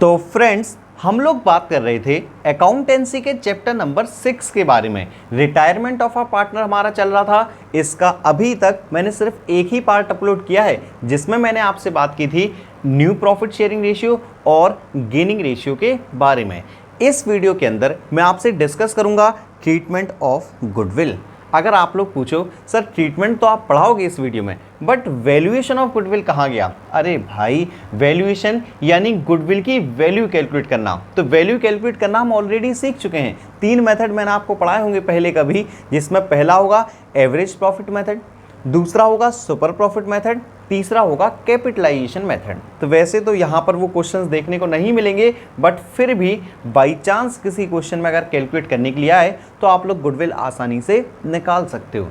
तो फ्रेंड्स, हम लोग बात कर रहे थे अकाउंटेंसी के चैप्टर नंबर 6 के बारे में। रिटायरमेंट ऑफ अ पार्टनर हमारा चल रहा था। इसका अभी तक मैंने सिर्फ एक ही पार्ट अपलोड किया है, जिसमें मैंने आपसे बात की थी न्यू प्रॉफिट शेयरिंग रेशियो और गेनिंग रेशियो के बारे में। इस वीडियो के अंदर मैं आपसे डिस्कस करूंगा ट्रीटमेंट ऑफ गुडविल। अगर आप लोग पूछो सर ट्रीटमेंट तो आप पढ़ाओगे इस वीडियो में, बट वैल्यूएशन ऑफ गुडविल कहाँ गया? अरे भाई, वैल्यूएशन यानी गुडविल की वैल्यू कैलकुलेट करना। तो वैल्यू कैलकुलेट करना हम ऑलरेडी सीख चुके हैं। 3 मेथड मैंने आपको पढ़ाए होंगे पहले कभी, जिसमें पहला होगा एवरेज प्रॉफिट मेथड, दूसरा होगा सुपर प्रॉफिट मेथड, तीसरा होगा कैपिटलाइजेशन मेथड। तो वैसे तो यहाँ पर वो क्वेश्चंस देखने को नहीं मिलेंगे, बट फिर भी बाई चांस किसी क्वेश्चन में अगर कैलकुलेट करने के लिए आए तो आप लोग गुडविल आसानी से निकाल सकते हो।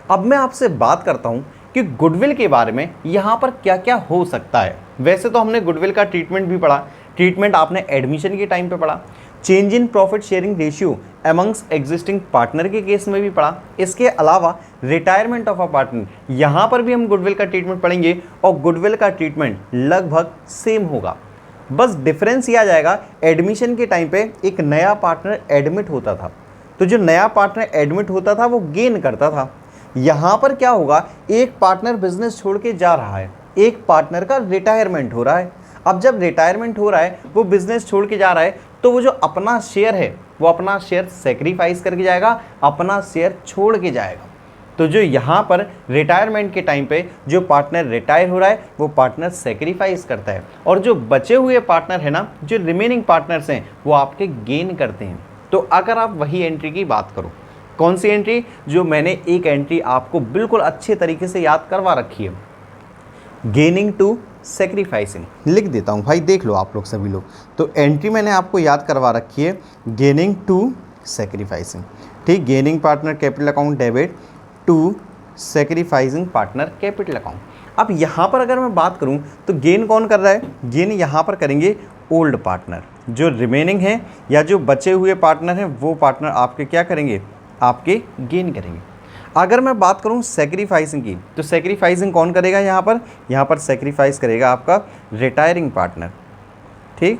अब मैं आपसे बात करता हूँ कि गुडविल के बारे में यहाँ पर क्या क्या हो सकता है। वैसे तो हमने गुडविल का ट्रीटमेंट भी पढ़ा। ट्रीटमेंट आपने एडमिशन के टाइम पे पढ़ा। Change in profit sharing ratio amongst existing partner के केस में भी पढ़ा। इसके अलावा रिटायरमेंट ऑफ अ पार्टनर, यहाँ पर भी हम गुडविल का ट्रीटमेंट पढ़ेंगे और गुडविल का ट्रीटमेंट लगभग सेम होगा। बस डिफरेंस ये आ जाएगा, एडमिशन के टाइम पे एक नया पार्टनर एडमिट होता था, तो जो नया पार्टनर एडमिट होता था वो गेन करता था। यहाँ पर क्या होगा, एक पार्टनर बिजनेस छोड़ के जा रहा है, एक पार्टनर का रिटायरमेंट हो रहा है। अब जब रिटायरमेंट हो रहा है, वो बिजनेस छोड़ के जा रहा है, तो वो जो अपना शेयर है वो अपना शेयर सेक्रीफाइस करके जाएगा, अपना शेयर छोड़ के जाएगा। तो जो यहाँ पर रिटायरमेंट के टाइम पे जो पार्टनर रिटायर हो रहा है वो पार्टनर सेक्रीफाइस करता है, और जो बचे हुए पार्टनर है ना, जो रिमेनिंग पार्टनर्स हैं, वो आपके गेन करते हैं। तो अगर आप वही एंट्री की बात करो, कौन सी एंट्री? जो मैंने एक एंट्री आपको बिल्कुल अच्छे तरीके से याद करवा रखी है, गेनिंग टू सेक्रीफाइसिंग। लिख देता हूँ भाई, देख लो आप लोग सभी लोग। तो एंट्री मैंने आपको याद करवा रखी है, गेनिंग टू सेक्रीफाइसिंग। ठीक, gaining partner capital account debit to sacrificing partner capital account. अब यहाँ पर अगर मैं बात करूँ तो गेन कौन कर रहा है? गेन यहाँ पर करेंगे ओल्ड पार्टनर। जो रिमेनिंग है या जो बचे हुए पार्टनर हैं वो पार्टनर आपके क्या करेंगे? आपके गेन करेंगे। अगर मैं बात करूं सेक्रीफाइसिंग की, तो सेक्रीफाइसिंग कौन करेगा? यहाँ पर सेक्रीफाइस करेगा आपका रिटायरिंग पार्टनर। ठीक,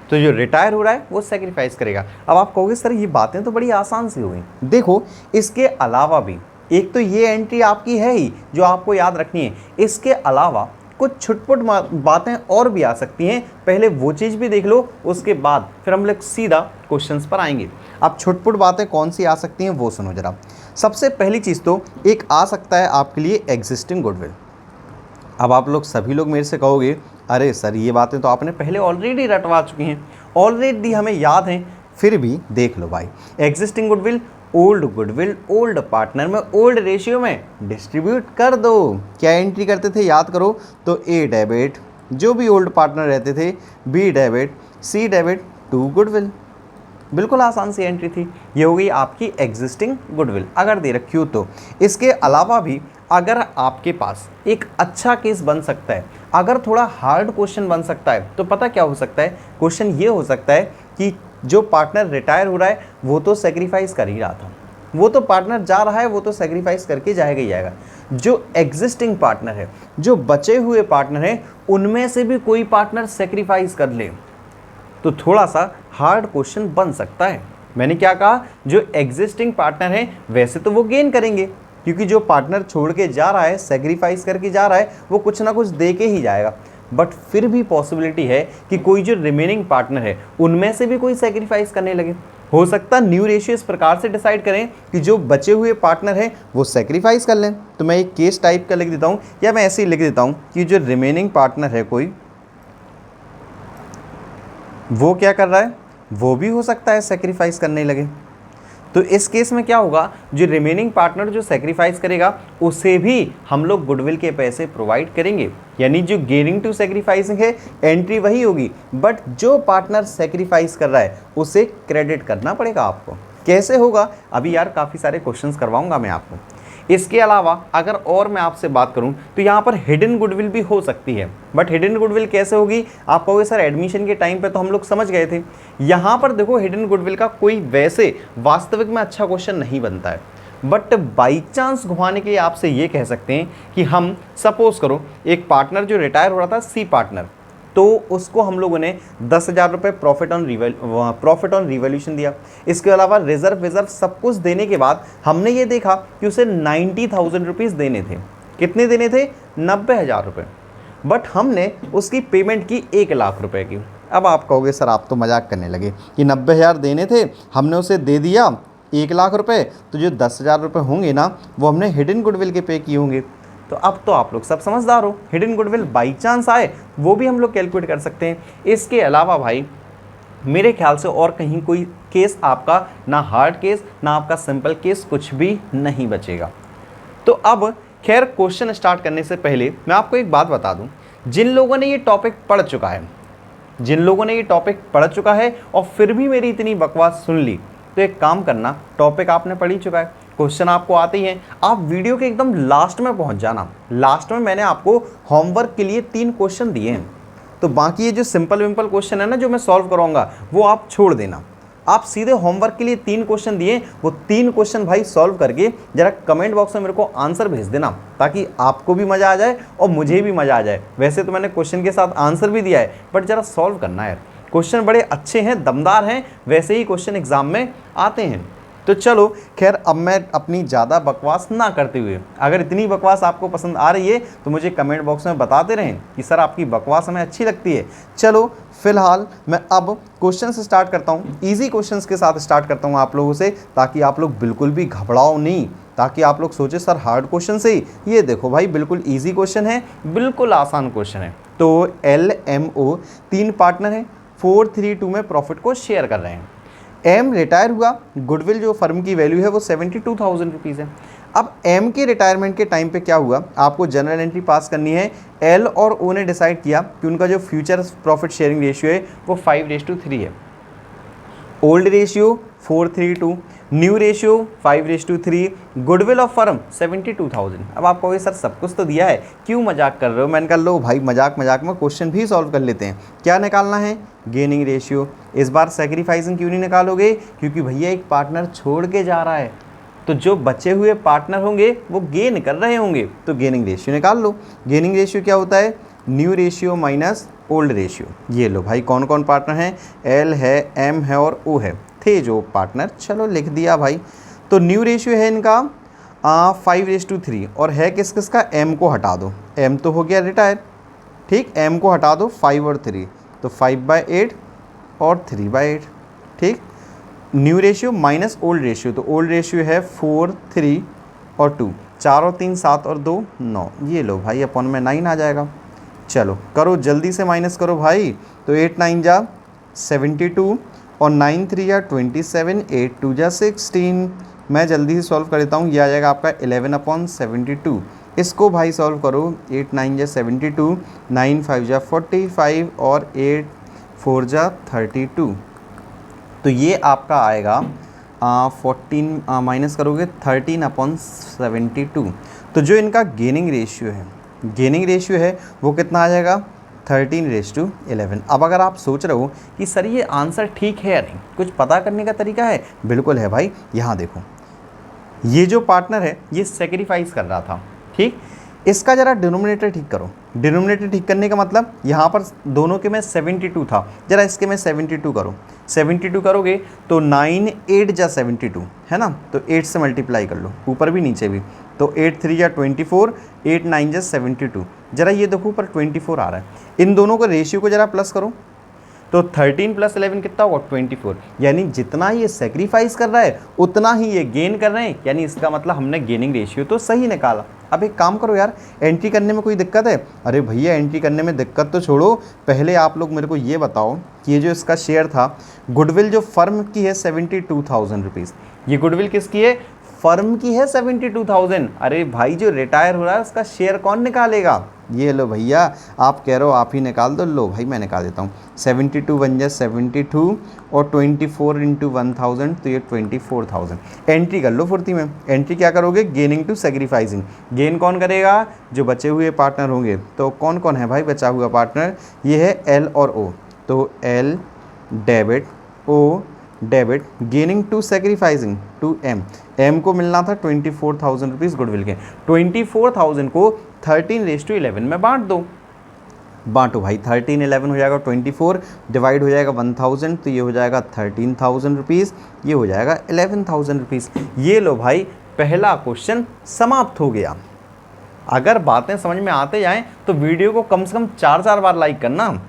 तो जो रिटायर हो रहा है वो सेक्रीफाइस करेगा। अब आप कहोगे सर ये बातें तो बड़ी आसान सी हो गई। देखो, इसके अलावा भी एक तो ये एंट्री आपकी है ही जो आपको याद रखनी है, इसके अलावा कुछ छुटपुट बातें और भी आ सकती हैं। पहले वो चीज़ भी देख लो, उसके बाद फिर हम लोग सीधा क्वेश्चंस पर आएंगे। अब छुटपुट बातें कौन सी आ सकती हैं वो सुनो जरा। सबसे पहली चीज़ तो एक आ सकता है आपके लिए एग्जिस्टिंग गुडविल। अब आप लोग सभी लोग मेरे से कहोगे अरे सर ये बातें तो आपने पहले ऑलरेडी रटवा चुकी हैं, ऑलरेडी हमें याद हैं। फिर भी देख लो भाई, एग्जिस्टिंग गुडविल ओल्ड पार्टनर में ओल्ड रेशियो में डिस्ट्रीब्यूट कर दो। क्या एंट्री करते थे याद करो, तो ए डेबिट जो भी ओल्ड पार्टनर रहते थे, B debit, C debit to goodwill. बिल्कुल आसान सी एंट्री थी। ये हो गई आपकी एग्जिस्टिंग गुडविल अगर दे रखी हो तो। इसके अलावा भी अगर आपके पास एक अच्छा केस बन सकता है, अगर थोड़ा हार्ड क्वेश्चन बन सकता है, तो पता क्या हो सकता है? क्वेश्चन ये हो सकता है कि जो पार्टनर रिटायर हो रहा है वो तो सेक्रीफाइस कर ही रहा था, वो तो पार्टनर जा रहा है, वो तो सेक्रीफाइस करके जाएगा ही जाएगा। जो एग्जिस्टिंग पार्टनर है, जो बचे हुए पार्टनर हैं, उनमें से भी कोई पार्टनर सेक्रीफाइस कर ले तो थोड़ा सा हार्ड क्वेश्चन बन सकता है। मैंने क्या कहा? जो एग्जिस्टिंग पार्टनर है वैसे तो वो गेन करेंगे, क्योंकि जो पार्टनर छोड़ के जा रहा है, सेक्रीफाइस करके जा रहा है, वो कुछ ना कुछ दे के ही जाएगा। बट फिर भी पॉसिबिलिटी है कि कोई जो रिमेनिंग पार्टनर है उनमें से भी कोई सेक्रीफाइस करने लगे। हो सकता है न्यू रेशियो इस प्रकार से डिसाइड करें कि जो बचे हुए पार्टनर हैं वो सेक्रीफाइस कर लें। तो मैं एक केस टाइप का लिख देता हूँ, या मैं ऐसे ही लिख देता हूँ कि जो रिमेनिंग पार्टनर है कोई, वो क्या कर रहा है? वो भी हो सकता है सेक्रीफाइस करने लगे। तो इस केस में क्या होगा? जो रिमेनिंग पार्टनर जो सेक्रीफाइस करेगा उसे भी हम लोग गुडविल के पैसे प्रोवाइड करेंगे। यानी जो गेनिंग टू सेक्रीफाइसिंग है एंट्री वही होगी, बट जो पार्टनर सेक्रीफाइस कर रहा है उसे क्रेडिट करना पड़ेगा आपको। कैसे होगा? अभी यार काफ़ी सारे क्वेश्चंस करवाऊंगा मैं आपको। इसके अलावा अगर और मैं आपसे बात करूं तो यहाँ पर हिडन गुडविल भी हो सकती है। बट हिडन गुडविल कैसे होगी? आप कहोगे सर एडमिशन के टाइम पे तो हम लोग समझ गए थे। यहाँ पर देखो, हिडन गुडविल का कोई वैसे वास्तविक में अच्छा क्वेश्चन नहीं बनता है, बट बाई चांस घुमाने के लिए आपसे ये कह सकते हैं कि हम सपोज करो एक पार्टनर जो रिटायर हो रहा था, सी पार्टनर, तो उसको हम लोगों ने 10,000 रुपये प्रॉफिट ऑन रिवॉल्यूशन दिया। इसके अलावा रिजर्व सब कुछ देने के बाद हमने ये देखा कि उसे 90,000 रुपीज़ देने थे। कितने देने थे? 90,000 रुपये। बट हमने उसकी पेमेंट की 1,00,000 रुपये की। अब आप कहोगे सर आप तो मजाक करने लगे कि 90,000 देने थे, हमने उसे दे दिया 1,00,000 रुपये, तो जो 10,000 रुपये होंगे ना वो हमने हिडन गुडविल के पे किए होंगे। तो अब तो आप लोग सब समझदार हो, हिडन गुडविल बाई चांस आए वो भी हम लोग कैलकुलेट कर सकते हैं। इसके अलावा भाई मेरे ख्याल से और कहीं कोई केस आपका, ना हार्ड केस ना आपका सिंपल केस, कुछ भी नहीं बचेगा। तो अब खैर क्वेश्चन स्टार्ट करने से पहले मैं आपको एक बात बता दूं, जिन लोगों ने ये टॉपिक पढ़ चुका है और फिर भी मेरी इतनी बकवास सुन ली, तो एक काम करना, टॉपिक आपने पढ़ ही चुका है, क्वेश्चन आपको आते ही हैं, आप वीडियो के एकदम लास्ट में पहुंच जाना। लास्ट में मैंने आपको होमवर्क के लिए 3 क्वेश्चन दिए हैं, तो बाकी ये जो सिंपल क्वेश्चन है ना जो मैं सॉल्व कराऊंगा वो आप छोड़ देना। आप सीधे होमवर्क के लिए 3 क्वेश्चन दिए, वो 3 क्वेश्चन भाई सॉल्व करके जरा कमेंट बॉक्स में मेरे को आंसर भेज देना, ताकि आपको भी मज़ा आ जाए और मुझे भी मज़ा आ जाए। वैसे तो मैंने क्वेश्चन के साथ आंसर भी दिया है, बट जरा सॉल्व करना है यार। क्वेश्चन बड़े अच्छे हैं, दमदार हैं, वैसे ही क्वेश्चन एग्जाम में आते हैं। तो चलो खैर, अब मैं अपनी ज़्यादा बकवास ना करते हुए, अगर इतनी बकवास आपको पसंद आ रही है तो मुझे कमेंट बॉक्स में बताते रहें कि सर आपकी बकवास हमें अच्छी लगती है। चलो फिलहाल मैं अब क्वेश्चन से स्टार्ट करता हूँ, इजी क्वेश्चंस के साथ स्टार्ट करता हूँ आप लोगों से, ताकि आप लोग बिल्कुल भी घबराओ नहीं, ताकि आप लोग सोचे सर हार्ड क्वेश्चन से ही। ये देखो भाई बिल्कुल ईजी क्वेश्चन है, बिल्कुल आसान क्वेश्चन है। तो LMO 3 पार्टनर हैं, 432 में प्रॉफिट को शेयर कर रहे हैं। एम रिटायर हुआ, गुडविल जो फर्म की वैल्यू है वो 72,000 रुपीज़ है। अब एम के रिटायरमेंट के टाइम पे क्या हुआ, आपको जनरल एंट्री पास करनी है। एल और ओ ने डिसाइड किया कि उनका जो फ्यूचर प्रॉफिट शेयरिंग रेशियो है वो 5:3 है। Old ratio 432, new ratio 5:3, goodwill of firm 72,000। अब आप कहोगे सर सब कुछ तो दिया है, क्यों मजाक कर रहे हो? मैंने कहा लो भाई मजाक में क्वेश्चन भी सॉल्व कर लेते हैं। क्या निकालना है? Gaining ratio. इस बार सेक्रीफाइसिंग क्यों नहीं निकालोगे? क्योंकि भैया एक पार्टनर छोड़ के जा रहा है, तो जो बचे हुए पार्टनर होंगे वो गेन कर रहे होंगे, तो गेनिंग रेशियो निकाल लो। गेनिंग रेशियो क्या होता है? New ratio minus old ratio. ये लो भाई कौन कौन पार्टनर हैं? एल है, एम है और ओ है, थे जो पार्टनर, चलो लिख दिया भाई। तो न्यू रेशियो है इनका 5:3 और है किस किस का? एम को हटा दो, एम तो हो गया रिटायर, ठीक, एम को हटा दो 5 और 3, तो 5/8 और 3/8, ठीक। New ratio minus old ratio, तो ओल्ड रेशियो है 4, 3 और 2, 4 और 3 7 और 2 9, ये लो भाई अपॉन में 9 आ जाएगा। चलो करो जल्दी से माइनस करो भाई, तो 8 9 जा 72 और 9 3 जा 27, 8 2 जा 16। मैं जल्दी से सॉल्व कर देता हूँ, ये आ जाएगा आपका 11/72। इसको भाई सॉल्व करो, 8 9 जा 72, 9 5 जा 45 और 8 4 जा 32। तो ये आपका आएगा 14 माइनस करोगे 13/72। तो जो इनका गेनिंग रेशियो है वो कितना आ जाएगा? 13:11। अब अगर आप सोच रहे हो कि सर ये आंसर ठीक है या नहीं, कुछ पता करने का तरीका है, बिल्कुल है भाई। यहाँ देखो, ये जो पार्टनर है ये सेक्रीफाइस कर रहा था, ठीक, इसका जरा डिनोमिनेटर ठीक करो। डिनोमिनेटर ठीक करने का मतलब यहाँ पर दोनों के में 72 था, जरा इसके में 72 करो। 72 करोगे तो 9 8 जा 72 है ना, तो 8 से मल्टीप्लाई कर लो, ऊपर भी नीचे भी, तो 8 3 जा 24, 8 9 जा 72। जरा ये देखो ऊपर 24 आ रहा है, इन दोनों को रेशियो को जरा प्लस करो, तो 13 + 11 कितना होगा? 24। यानी जितना ये सेक्रीफाइस कर रहा है उतना ही ये गेन कर रहे हैं, यानी इसका मतलब हमने गेनिंग रेशियो तो सही निकाला। अब एक काम करो यार, एंट्री करने में कोई दिक्कत है? अरे भैया एंट्री करने में दिक्कत तो छोड़ो, पहले आप लोग मेरे को ये बताओ कि ये जो इसका शेयर था, गुडविल जो फर्म की है 72,000 रुपीज़, ये गुडविल किसकी है? फर्म की है 72,000। अरे भाई जो रिटायर हो रहा है उसका शेयर कौन निकालेगा? ये लो भैया, आप कह रहे हो आप ही निकाल दो, लो भाई मैं निकाल देता हूँ। 72 1 जा 72 और 24 × 1000, तो ये 24,000। एंट्री कर लो फुर्ती में। एंट्री क्या करोगे? Gaining to sacrificing. गेन कौन करेगा? जो बचे हुए पार्टनर होंगे। तो कौन कौन है भाई बचा हुआ पार्टनर? ये है एल और ओ, तो L debit, O debit, gaining to sacrificing to M. M को मिलना था 24,000 रुपीज़ गुडविल के, 24,000 को 13:11 में बांट दो। बांटो भाई, 13 11 हो जाएगा 24, डिवाइड हो जाएगा 1000, तो ये हो जाएगा 13,000 रुपीज़, ये हो जाएगा 11,000 रुपीज़। ये लो भाई, पहला क्वेश्चन समाप्त हो गया। अगर बातें समझ में आते जाएं तो वीडियो को कम से कम 4 बार लाइक करना,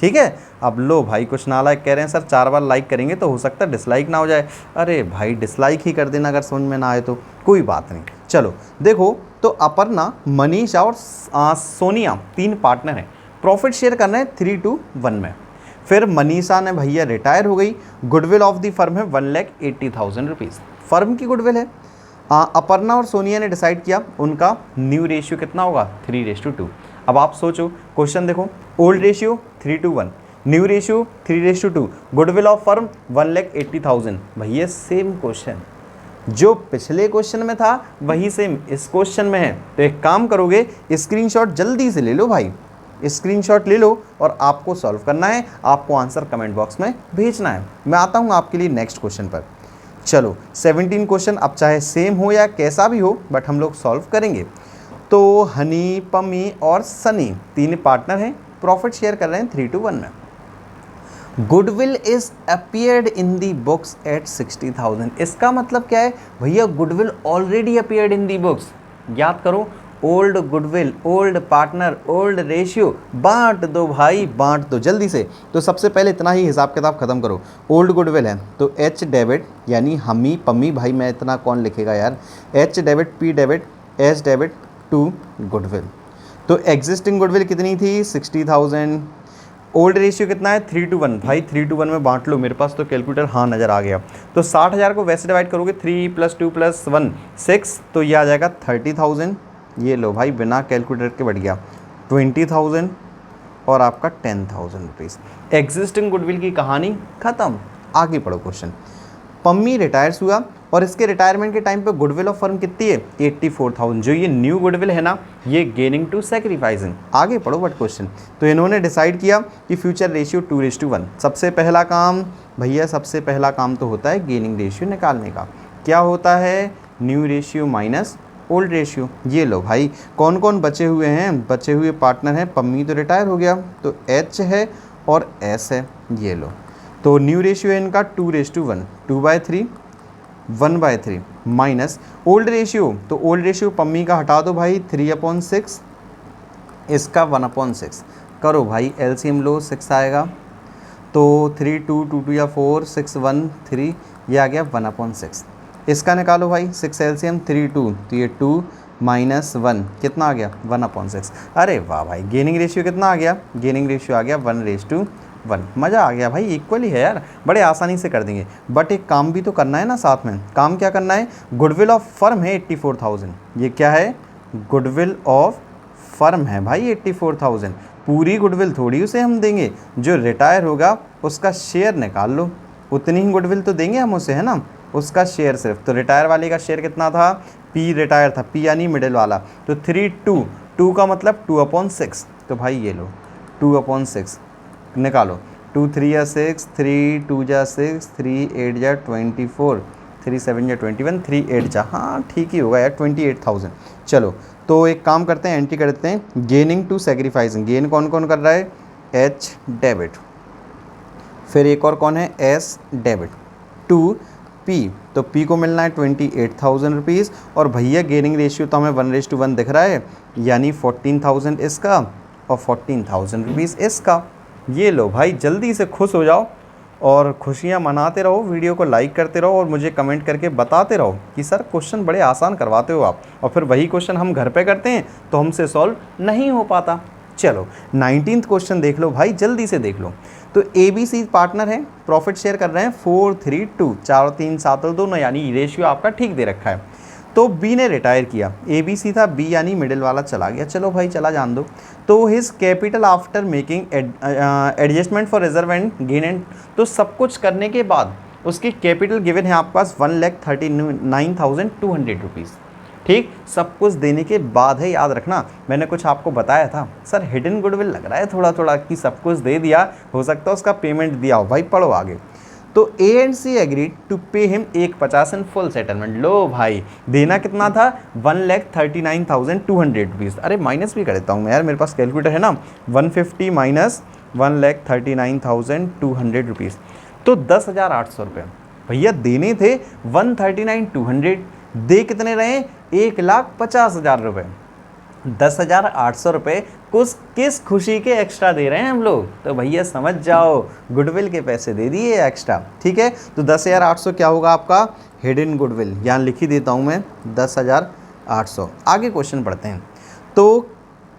ठीक है। अब लो भाई, कुछ नालायक कह रहे हैं सर 4 बार लाइक करेंगे तो हो सकता है डिसलाइक ना हो जाए। अरे भाई डिसलाइक ही कर देना अगर समझ में ना आए तो, कोई बात नहीं। चलो देखो, तो अपर्णा, मनीषा और सोनिया 3 पार्टनर हैं, प्रॉफिट शेयर करना है 3:1 में। फिर मनीषा ने भैया रिटायर हो गई, गुडविल ऑफ द फर्म है 1,80,000 रुपीज़, फर्म की गुडविल है। अपर्णा और सोनिया ने डिसाइड किया उनका न्यू रेशियो कितना होगा, 3:2। अब आप सोचो, क्वेश्चन देखो, old ratio 3:1, new ratio 3:2, goodwill of firm 1,80,000। भैया सेम क्वेश्चन जो पिछले क्वेश्चन में था वही सेम इस क्वेश्चन में है। तो एक काम करोगे, स्क्रीनशॉट जल्दी से ले लो भाई, स्क्रीनशॉट ले लो और आपको सॉल्व करना है, आपको आंसर कमेंट बॉक्स में भेजना है। मैं आता हूँ आपके लिए नेक्स्ट क्वेश्चन पर। चलो 17 क्वेश्चन, अब चाहे सेम हो या कैसा भी हो बट हम लोग सॉल्व करेंगे। तो हनी, पम्मी और सनी 3 पार्टनर हैं, प्रॉफिट शेयर कर रहे हैं 3:1 में। Goodwill is appeared in the books at 60,000। इसका मतलब क्या है भैया, goodwill already appeared in the books. याद करो, old goodwill, old partner, old ratio, बांट दो भाई, बांट दो जल्दी से। तो सबसे पहले इतना ही हिसाब किताब खत्म करो। ओल्ड गुडविल है तो एच डेबिट, यानी हमी पम्मी, भाई मैं इतना कौन लिखेगा यार, H debit, P debit, S debit to goodwill. तो एग्जिस्टिंग गुडविल कितनी थी, 60,000। ओल्ड रेशियो कितना है, 3:1। भाई 3:1 में बांट लो, मेरे पास तो कैलकुलेटर हाँ नज़र आ गया। तो 60,000 को वैसे डिवाइड करोगे, 3 + 2 + 1 6, तो ये आ जाएगा 30,000। ये लो भाई, बिना कैलकुलेटर के बढ़ गया 20,000 और आपका 10,000 रुपीज़। एग्जिस्टिंग गुडविल की कहानी खत्म। आगे पढ़ो क्वेश्चन। पम्मी रिटायर्स हुआ और इसके रिटायरमेंट के टाइम पे गुडविल ऑफ फर्म कितनी है, 84,000। जो ये न्यू गुडविल है ना, ये गेनिंग टू सैक्रिफाइसिंग। आगे पढ़ो बट क्वेश्चन। तो इन्होंने डिसाइड किया कि फ्यूचर रेशियो 2:1। सबसे पहला काम भैया, सबसे पहला काम तो होता है गेनिंग रेशियो निकालने का। क्या होता है, new ratio minus old ratio. ये लो भाई, कौन कौन बचे हुए हैं, बचे हुए पार्टनर हैं, पम्मी तो रिटायर हो गया तो एच है और एस है। ये लो, तो न्यू रेशियो है इनका 2:1, 2/3, 1/3 माइनस ओल्ड रेशियो। तो ओल्ड रेशियो पम्मी का हटा दो भाई, 3/6, इसका 1/6। करो भाई एलसीएम लो, 6 आएगा। तो 3 2 2 2 या 4 6 1 3, ये आ गया 1/6। इसका निकालो भाई, 6 एलसीएम 3 2, तो ये 2 - 1 कितना आ गया, 1/6। अरे वाह भाई, गेनिंग रेशियो कितना आ गया, गेनिंग रेशियो आ गया 1:1। मज़ा आ गया भाई, इक्वल ही है यार, बड़े आसानी से कर देंगे। बट एक काम भी तो करना है ना साथ में। काम क्या करना है, गुडविल ऑफ फर्म है 84,000। ये क्या है, गुडविल ऑफ फर्म है भाई 84,000। पूरी गुडविल थोड़ी उसे हम देंगे, जो रिटायर होगा उसका शेयर निकाल लो, उतनी ही गुडविल तो देंगे हम उसे, है ना, उसका शेयर सिर्फ। तो रिटायर वाले का शेयर कितना था, पी रिटायर था, पी यानी मिडिल वाला, तो 3 2 का मतलब 2/6। तो भाई ये लो 2/6 निकालो, 2 3 या 6, 3 2 जा 6, 3 8 जा 24, 3 7 जा 21, 3 8 जा, हाँ ठीक ही होगा यार, 28,000। चलो तो एक काम करते हैं, एंट्री करते हैं गेनिंग टू सैक्रिफाइसिंग। गेन कौन कौन कर रहा है, एच डेबिट, फिर एक और कौन है, एस डेबिट, टू पी, तो पी को मिलना है 28,000 रुपीज़। और भैया गेनिंग रेशियो तो हमें 1:1 दिख रहा है, यानी 14,000 इसका और 14,000 रुपीज़ इसका। ये लो भाई, जल्दी से खुश हो जाओ और खुशियाँ मनाते रहो, वीडियो को लाइक करते रहो और मुझे कमेंट करके बताते रहो कि सर क्वेश्चन बड़े आसान करवाते हो आप, और फिर वही क्वेश्चन हम घर पे करते हैं तो हमसे सॉल्व नहीं हो पाता। चलो 19th क्वेश्चन देख लो भाई, जल्दी से देख लो। तो ABC पार्टनर है, प्रॉफिट शेयर कर रहे हैं 4:3:2, 4 3 7 दोनों, यानी रेशियो आपका ठीक दे रखा है। तो बी ने रिटायर किया, ABC था, बी यानी मिडिल वाला चला गया, चलो भाई चला जान दो। तो his capital after making adjustment for reserve and gain and, तो सब कुछ करने के बाद उसकी कैपिटल गिवन है आपके पास 1,39,200 रुपीज़। ठीक, सब कुछ देने के बाद है, याद रखना मैंने कुछ आपको बताया था, सर हिडन गुडविल लग रहा है थोड़ा थोड़ा कि सब कुछ दे दिया, हो सकता है उसका पेमेंट दिया हो। भाई पढ़ो आगे। तो A and C agreed to pay him 150 in full settlement. लो भाई, देना कितना था? 1,39,200 रुपीज़। अरे माइनस भी कर देता हूँ मैं यार, मेरे पास कैलकुलेटर है ना। 150 माइनस 1,39,200 रुपीज़, तो 10,800 रुपये भैया देने थे। 139,200 दे कितने रहे? 1,50,000 रुपये। 10,800 रुपये कुछ किस खुशी के एक्स्ट्रा दे रहे हैं हम लोग, तो भैया समझ जाओ, गुडविल के पैसे दे दिए एक्स्ट्रा। ठीक है, तो 10,800 क्या होगा आपका? Hidden goodwill. यहाँ लिख ही देता हूँ मैं 10,800। आगे क्वेश्चन पढ़ते हैं। तो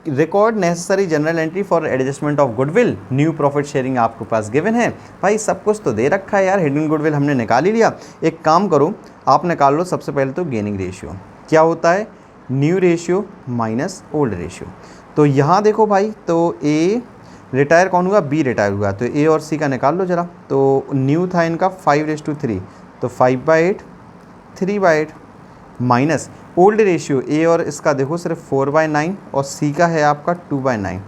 record necessary general entry for adjustment of goodwill, new profit sharing आपके पास गिवन है। भाई सब कुछ तो दे रखा है यार, हिडन गुडविल हमने निकाल ही लिया। एक काम करो, आप निकाल लो सबसे पहले तो गेनिंग रेशियो। क्या होता है? New ratio minus old ratio. तो यहाँ देखो भाई, तो ए रिटायर कौन हुआ? बी रिटायर हुआ, तो ए और सी का निकाल लो जरा। तो न्यू था इनका 5:3, तो 5/8, 3/8 माइनस ओल्ड रेशियो ए और इसका देखो सिर्फ 4/9 और सी का है आपका 2/9।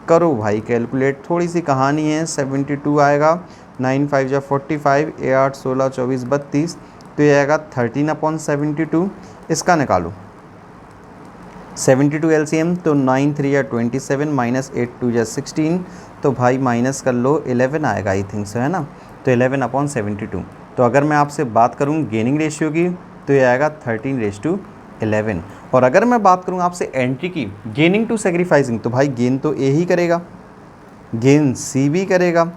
करो भाई कैलकुलेट, थोड़ी सी कहानी है। 72 आएगा, 9 5 जा 45, ए 8 16 24 32, तो ये आएगा 13/72। इसका निकालो 72 एलसीएम, तो 9 3 या 27 माइनस 8 2 या 16, तो भाई माइनस कर लो 11 आएगा आई थिंक सो, है ना। तो 11/72। तो अगर मैं आपसे बात करूँ गेनिंग रेशियो की, तो ये आएगा 13:11। और अगर मैं बात करूँ आपसे एंट्री की, गेनिंग टू सेक्रीफाइसिंग, तो भाई गेन तो ए ही करेगा, गेन सी भी करेगा।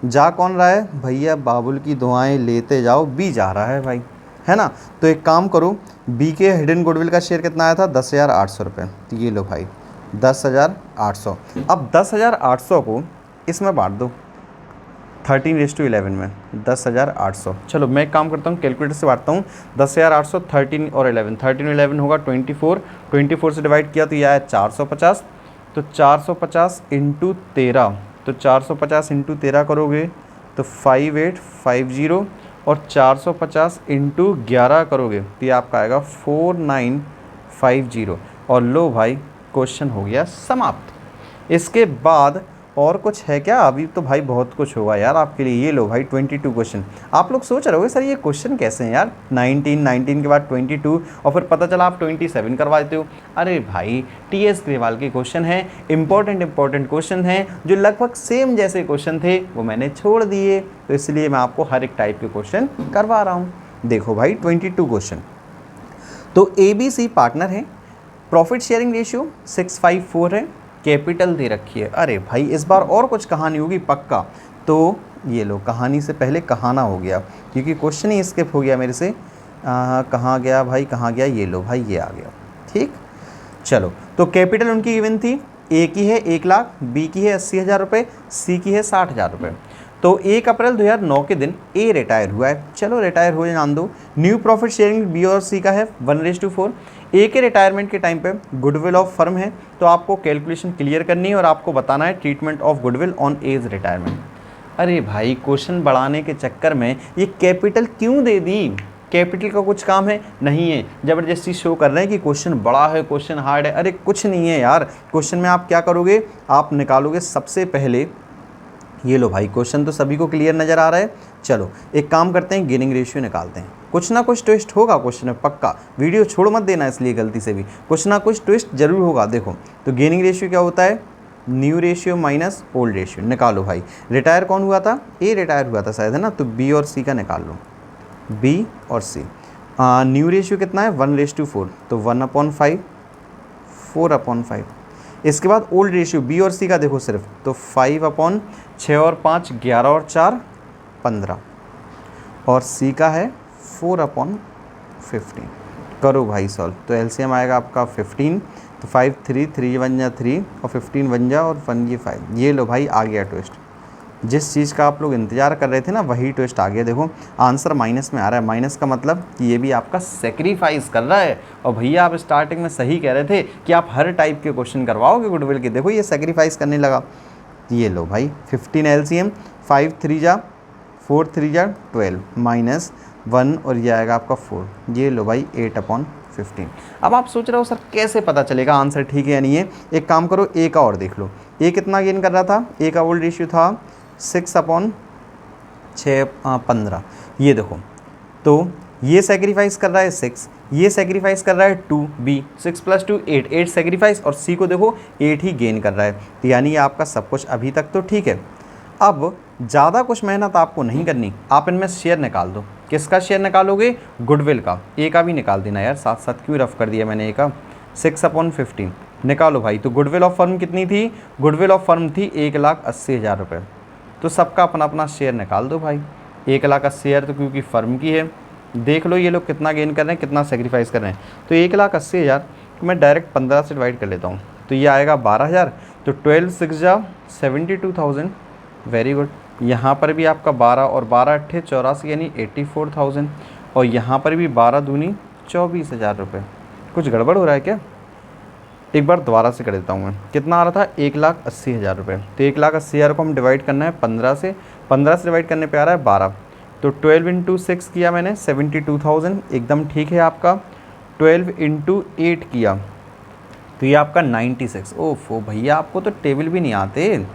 जा कौन रहा है भैया? बाबुल की दुआएं लेते जाओ, बी जा रहा है भाई, है ना। तो एक काम करो, बी के हिडन गुडविल का शेयर कितना आया था? 10,800 रुपये। तो ये लो भाई 10,800। अब 10,800 को इसमें बांट दो 13:11 में, 10,800। चलो मैं एक काम करता हूँ, कैलकुलेटर से बांटता हूँ। 10,800 13 और 11, 13 और 11 होगा 24, 24 से डिवाइड किया तो यह आया 450। तो 450 इंटू 13, तो 450 इंटू 13 करोगे तो 5850, और 450 इंटू 11 करोगे तो ये आपका आएगा 4950। और लो भाई क्वेश्चन हो गया समाप्त। इसके बाद और कुछ है क्या? अभी तो भाई बहुत कुछ होगा यार आपके लिए। ये लो भाई 22 क्वेश्चन। आप लोग सोच रहे होगे सर ये क्वेश्चन कैसे हैं यार, 19 के बाद 22 और फिर पता चला आप 27 करवा देते हो। अरे भाई टीएस ग्रेवाल के क्वेश्चन हैं, इंपॉर्टेंट क्वेश्चन हैं, जो लगभग सेम जैसे क्वेश्चन थे वो मैंने छोड़ दिए, तो इसलिए मैं आपको हर एक टाइप के क्वेश्चन करवा रहा हूँ। देखो भाई 22 क्वेश्चन। तो ABC पार्टनर है, प्रॉफिट शेयरिंग रेशियो 654 है, कैपिटल दे रखी है। अरे भाई इस बार और कुछ कहानी होगी पक्का। तो ये लो, कहानी से पहले कहाना हो गया क्योंकि क्वेश्चन ही स्किप हो गया मेरे से। कहाँ गया भाई, कहाँ गया? ये लो भाई, ये आ गया। ठीक, चलो। तो कैपिटल उनकी गिवन थी, ए की है 1 लाख, बी की है 80,000 रुपये, सी की है 60,000 रुपये। तो 1 अप्रैल 2009 के दिन ए रिटायर हुआ है। चलो रिटायर हो जान दो। न्यू प्रॉफिट शेयरिंग बी और सी का है 1:4। ए के रिटायरमेंट के टाइम पे गुडविल ऑफ फर्म है, तो आपको कैलकुलेशन क्लियर करनी है और आपको बताना है treatment of goodwill on as retirement. अरे भाई क्वेश्चन बढ़ाने के चक्कर में ये कैपिटल क्यों दे दी? कैपिटल का कुछ काम है? नहीं है, ज़बरदस्ती शो कर रहे हैं कि क्वेश्चन बड़ा है, क्वेश्चन हार्ड है। अरे कुछ नहीं है यार, क्वेश्चन में आप क्या करोगे? आप निकालोगे सबसे पहले, ये लो भाई क्वेश्चन तो सभी को क्लियर नज़र आ रहा है। चलो एक काम करते हैं, गेनिंग रेशियो निकालते हैं। कुछ ना कुछ ट्विस्ट होगा क्वेश्चन में पक्का, वीडियो छोड़ मत देना इसलिए गलती से भी, कुछ ना कुछ ट्विस्ट जरूर होगा। देखो तो गेनिंग रेशियो क्या होता है? New ratio minus old ratio. निकालो भाई, रिटायर कौन हुआ था? ए रिटायर हुआ था शायद, है ना। तो बी और सी का निकाल लो, बी और सी। न्यू रेशियो कितना है? 1:4, तो 1/5, 4/5। इसके बाद ओल्ड रेशियो बी और सी का देखो सिर्फ, तो 5/6 और 5 11 और 4 15, और सी का है 4/15। करो भाई सॉल्व, तो एलसीएम आएगा आपका 15, तो 5 3 3 1 जा 3 और 15 1 जा और 1 ये 5। ये लो भाई आ गया ट्विस्ट, जिस चीज़ का आप लोग इंतजार कर रहे थे ना वही ट्विस्ट आ गया। देखो आंसर माइनस में आ रहा है, माइनस का मतलब कि ये भी आपका सेक्रीफाइस कर रहा है। और भैया आप स्टार्टिंग में सही कह रहे थे कि आप हर टाइप के क्वेश्चन करवाओगे गुडविल के, देखो ये सेक्रीफाइस करने लगा। ये लो भाई 15 एलसीएम, 5 3 जा 4 3 जा 12 माइनस 1 और ये आएगा आपका 4। ये लो भाई 8/15। अब आप सोच रहे हो सर कैसे पता चलेगा आंसर ठीक है या नहीं है? एक काम करो, ए का और देख लो। ए कितना गेन कर रहा था? ए का ओल्ड रेशियो था 6/7, 6 15, ये देखो, तो ये सेक्रीफाइस कर रहा है 6, ये सेक्रीफाइस कर रहा है 2, बी 6 + 2 8, 8 सेक्रीफाइस, और सी को देखो 8 ही गेन कर रहा है। तो यानी ये आपका सब कुछ अभी तक तो ठीक है। अब ज़्यादा कुछ मेहनत आपको नहीं करनी, आप इनमें शेयर निकाल दो। किसका शेयर निकालोगे? गुडविल का। ए का भी निकाल देना यार, साथ साथ क्यों रफ कर दिया मैंने ए का। 6/15 निकालो भाई। तो गुडविल ऑफ फर्म कितनी थी? गुडविल ऑफ फर्म थी 1,80,000 रुपये। तो सबका अपना अपना शेयर निकाल दो भाई। 1,80,000 तो क्योंकि फर्म की है, देख लो ये लोग कितना गेन कर रहे हैं, कितना सेक्रीफाइस कर रहे हैं। तो 1,80,000 मैं डायरेक्ट 15 से डिवाइड कर लेता हूँ, तो ये आएगा 12,000। तो 12 6 जा 72,000। Very good. यहाँ पर भी आपका 12 और 12 अट्ठे 84 यानी 84,000, और यहाँ पर भी 12 दूनी 24,000 रुपये। कुछ गड़बड़ हो रहा है क्या? एक बार दोबारा से कर देता हूँ मैं। कितना आ रहा था? 1,80,000 रुपये। तो 1,80,000 को हम डिवाइड करना है 15 से, 15 से डिवाइड करने पे आ रहा है 12। तो 12 × 6 किया मैंने 72,000, एकदम ठीक है आपका। 12 × 8 किया तो ये आपका 96। ओफो भैया, आपको तो टेबल भी नहीं आते,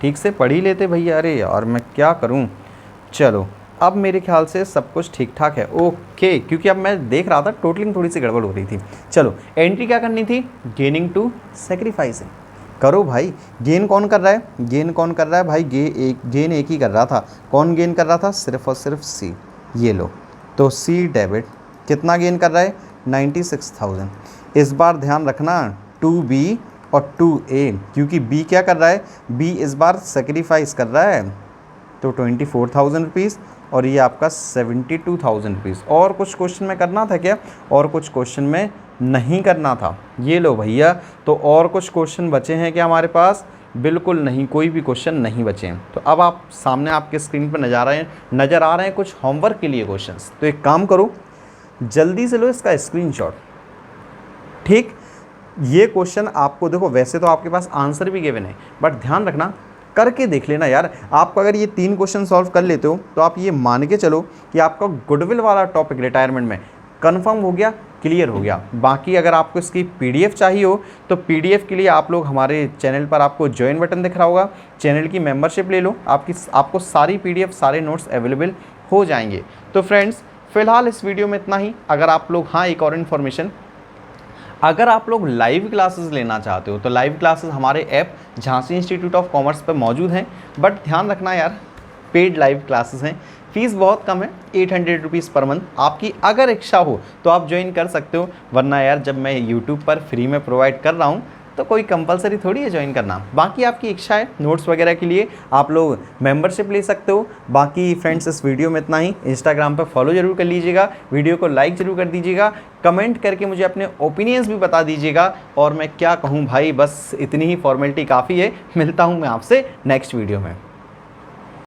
ठीक से पढ़ ही लेते भैया। अरे यार मैं क्या करूं। चलो अब मेरे ख्याल से सब कुछ ठीक ठाक है। ओके, क्योंकि अब मैं देख रहा था टोटलिंग थोड़ी सी गड़बड़ हो रही थी। चलो एंट्री क्या करनी थी? Gaining to sacrificing. करो भाई। गेन कौन कर रहा है? गेन कौन कर रहा है भाई? गेन एक ही कर रहा था। कौन गेन कर रहा था? सिर्फ और सिर्फ सी। ये लो, तो सी डेबिट कितना गेन कर रहा है? 96,000। इस बार ध्यान रखना 2B और 2A, क्योंकि B क्या कर रहा है? B इस बार सेक्रीफाइस कर रहा है। तो 24,000 रुपीज़, और ये आपका 72,000 रुपीज़। और कुछ क्वेश्चन में करना था क्या? और कुछ क्वेश्चन में नहीं करना था। ये लो भैया, तो और कुछ क्वेश्चन बचे हैं क्या हमारे पास? बिल्कुल नहीं, कोई भी क्वेश्चन नहीं बचे हैं। तो अब आप सामने आपके स्क्रीन पर नज़र आ रहे हैं कुछ होमवर्क के लिए क्वेश्चंस। तो एक काम करो, जल्दी से लो इसका स्क्रीनशॉट। ठीक, ये क्वेश्चन आपको देखो, वैसे तो आपके पास आंसर भी गिवन है, बट ध्यान रखना करके देख लेना यार। आपको अगर ये 3 क्वेश्चन सॉल्व कर लेते हो तो आप ये मान के चलो कि आपका गुडविल वाला टॉपिक रिटायरमेंट में कंफर्म हो गया, क्लियर हो गया। बाकी अगर आपको इसकी पीडीएफ चाहिए हो तो पीडीएफ के लिए आप लोग हमारे चैनल पर आपको ज्वाइन बटन दिख रहा होगा, चैनल की मेंबरशिप ले लो, आपको सारी पीडीएफ सारे नोट्स अवेलेबल हो जाएंगे। तो फ्रेंड्स फिलहाल इस वीडियो में इतना ही। अगर आप लोग, हाँ एक और इन्फॉर्मेशन, अगर आप लोग लाइव क्लासेस लेना चाहते हो तो लाइव क्लासेस हमारे app Jhansi institute of commerce पर मौजूद हैं। बट ध्यान रखना यार, पेड लाइव क्लासेस हैं, फीस बहुत कम है, 800 रुपीज़ पर मंथ। आपकी अगर इच्छा हो तो आप ज्वाइन कर सकते हो, वरना यार जब मैं यूट्यूब पर फ्री में प्रोवाइड कर रहा हूँ तो कोई कंपलसरी थोड़ी है ज्वाइन करना। बाकी आपकी इच्छा है, नोट्स वगैरह के लिए आप लोग मेंबरशिप ले सकते हो। बाकी फ्रेंड्स इस वीडियो में इतना ही। इंस्टाग्राम पर फॉलो जरूर कर लीजिएगा, वीडियो को लाइक जरूर कर दीजिएगा, कमेंट करके मुझे अपने ओपिनियंस भी बता दीजिएगा। और मैं क्या कहूँ भाई, बस इतनी ही फॉर्मेलिटी काफ़ी है। मिलता हूँ मैं आपसे नेक्स्ट वीडियो में।